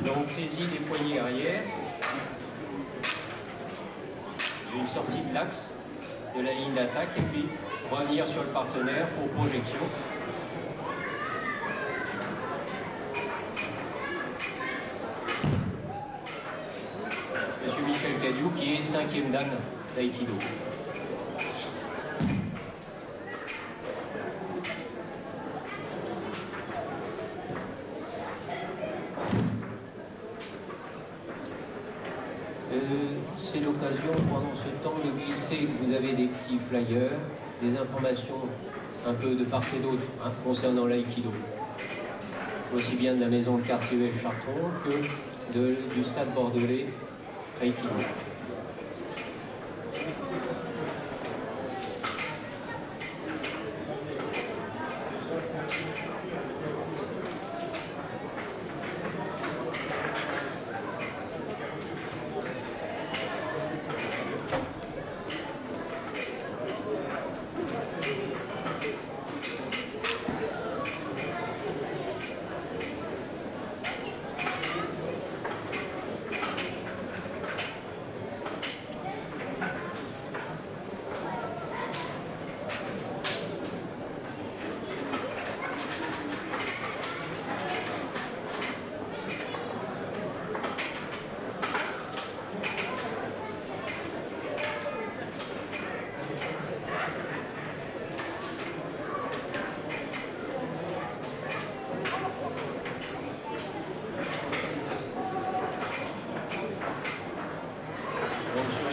Donc saisie des poignets arrière. Une sortie de l'axe de la ligne d'attaque et puis revenir sur le partenaire pour projection. Monsieur Michel Cadiou qui est 5e dan d'aïkido. C'est l'occasion pendant ce temps de glisser, vous avez des petits flyers, des informations un peu de part et d'autre concernant l'aïkido. Aussi bien de la maison de quartier Chartron que du stade bordelais Aïkido.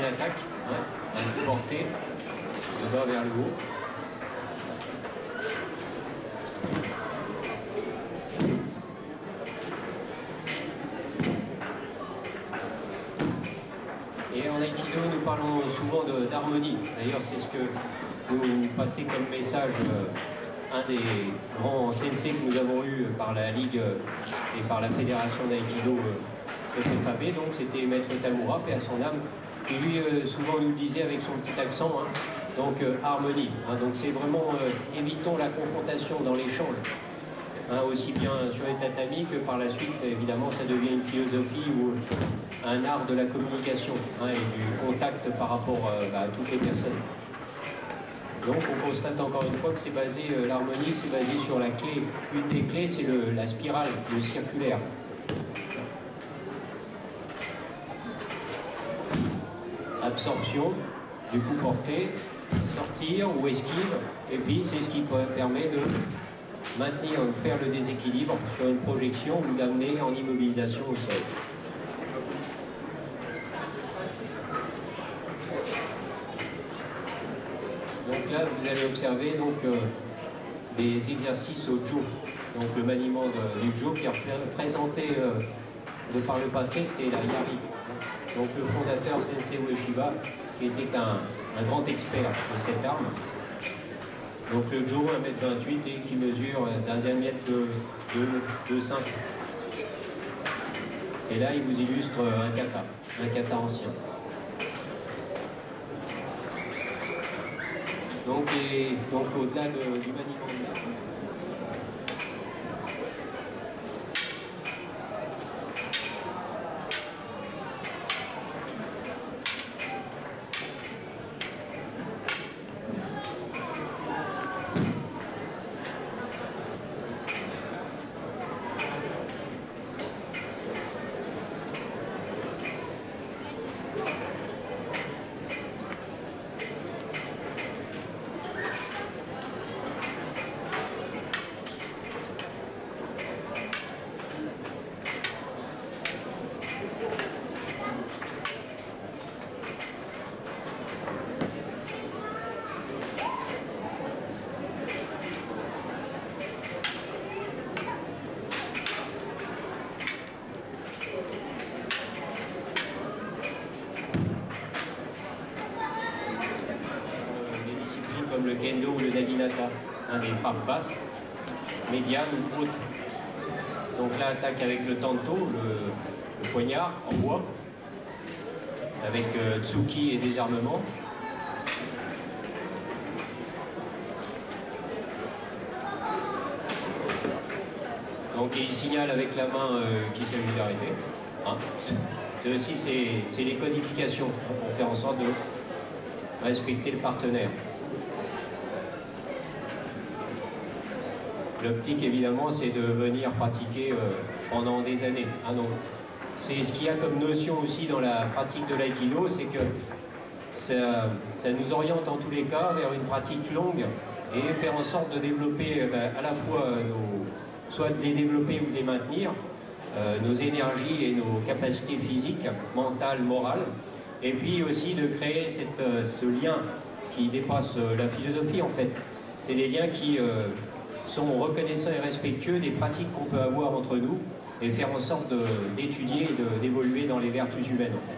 Attaque, un coup porté de bas vers le haut. Et en Aïkido, nous parlons souvent d'harmonie. D'ailleurs, c'est ce que nous passez comme message un des grands sensei que nous avons eu par la Ligue et par la Fédération d'Aïkido FFAB. Donc, c'était Maître Tamura, paix à son âme, qui lui souvent nous le disait avec son petit accent, donc harmonie. Donc c'est vraiment, évitons la confrontation dans l'échange, aussi bien sur les tatamis que par la suite, évidemment, ça devient une philosophie ou un art de la communication et du contact par rapport à toutes les personnes. Donc on constate encore une fois que c'est basé, l'harmonie, c'est basé sur la clé. Une des clés, c'est la spirale, le circulaire. Absorption, du coup porté, sortir ou esquive, et puis c'est ce qui permet de maintenir, faire le déséquilibre sur une projection ou d'amener en immobilisation au sol. Donc là, vous allez observer donc, des exercices au jo, donc le maniement du jo qui est présenté de par le passé, c'était la Yari. Donc le fondateur Sensei Ueshiba, qui était un grand expert de cette arme. Donc le jo 1,28 m et qui mesure d'un diamètre de 5. Et là, il vous illustre un kata ancien. Donc au-delà du maniement de l'arme, comme le kendo ou le naginata, des frappes basses, médianes ou hautes. Donc là, attaque avec le tanto, le poignard en bois, avec tsuki et désarmement. Donc il signale avec la main qu'il s'agit d'arrêter. Hein. C'est aussi les codifications pour faire en sorte de respecter le partenaire. L'optique, évidemment, c'est de venir pratiquer pendant des années. Ah non. C'est ce qu'il y a comme notion aussi dans la pratique de l'aïkido, c'est que ça nous oriente en tous les cas vers une pratique longue et faire en sorte de développer à la fois soit de les développer ou de les maintenir, nos énergies et nos capacités physiques, mentales, morales, et puis aussi de créer ce lien qui dépasse la philosophie en fait. C'est des liens qui sont reconnaissants et respectueux des pratiques qu'on peut avoir entre nous et faire en sorte d'étudier et d'évoluer dans les vertus humaines en fait.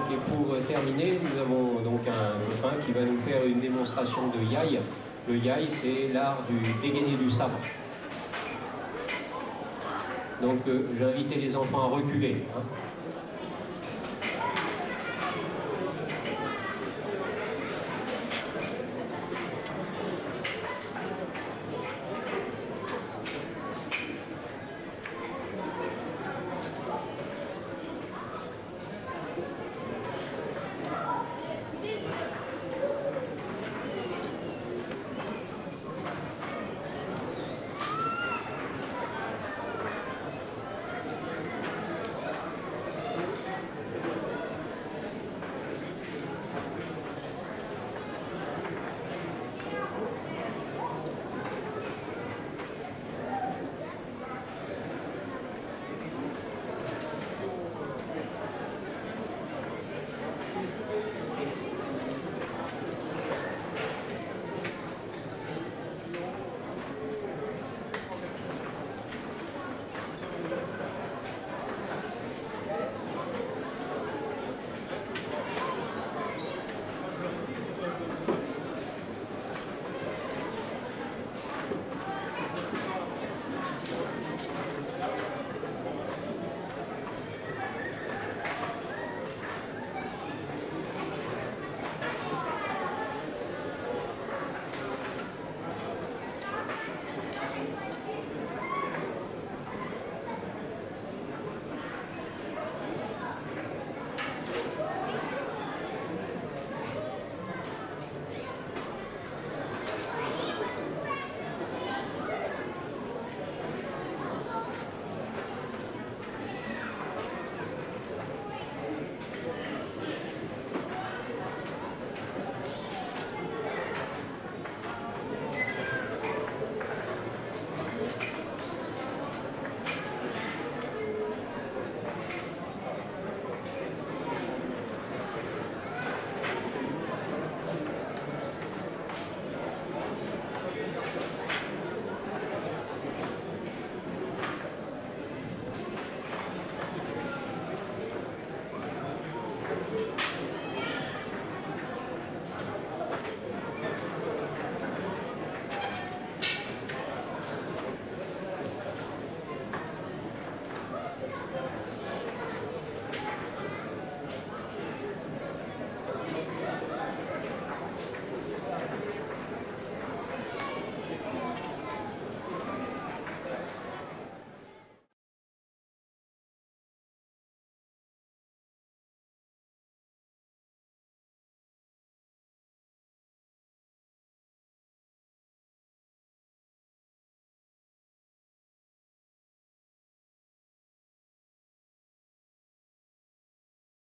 Et pour terminer, nous avons donc un copain qui va nous faire une démonstration de yai. Le yai, c'est l'art du dégainer du sabre. Donc j'ai invité les enfants à reculer. Hein.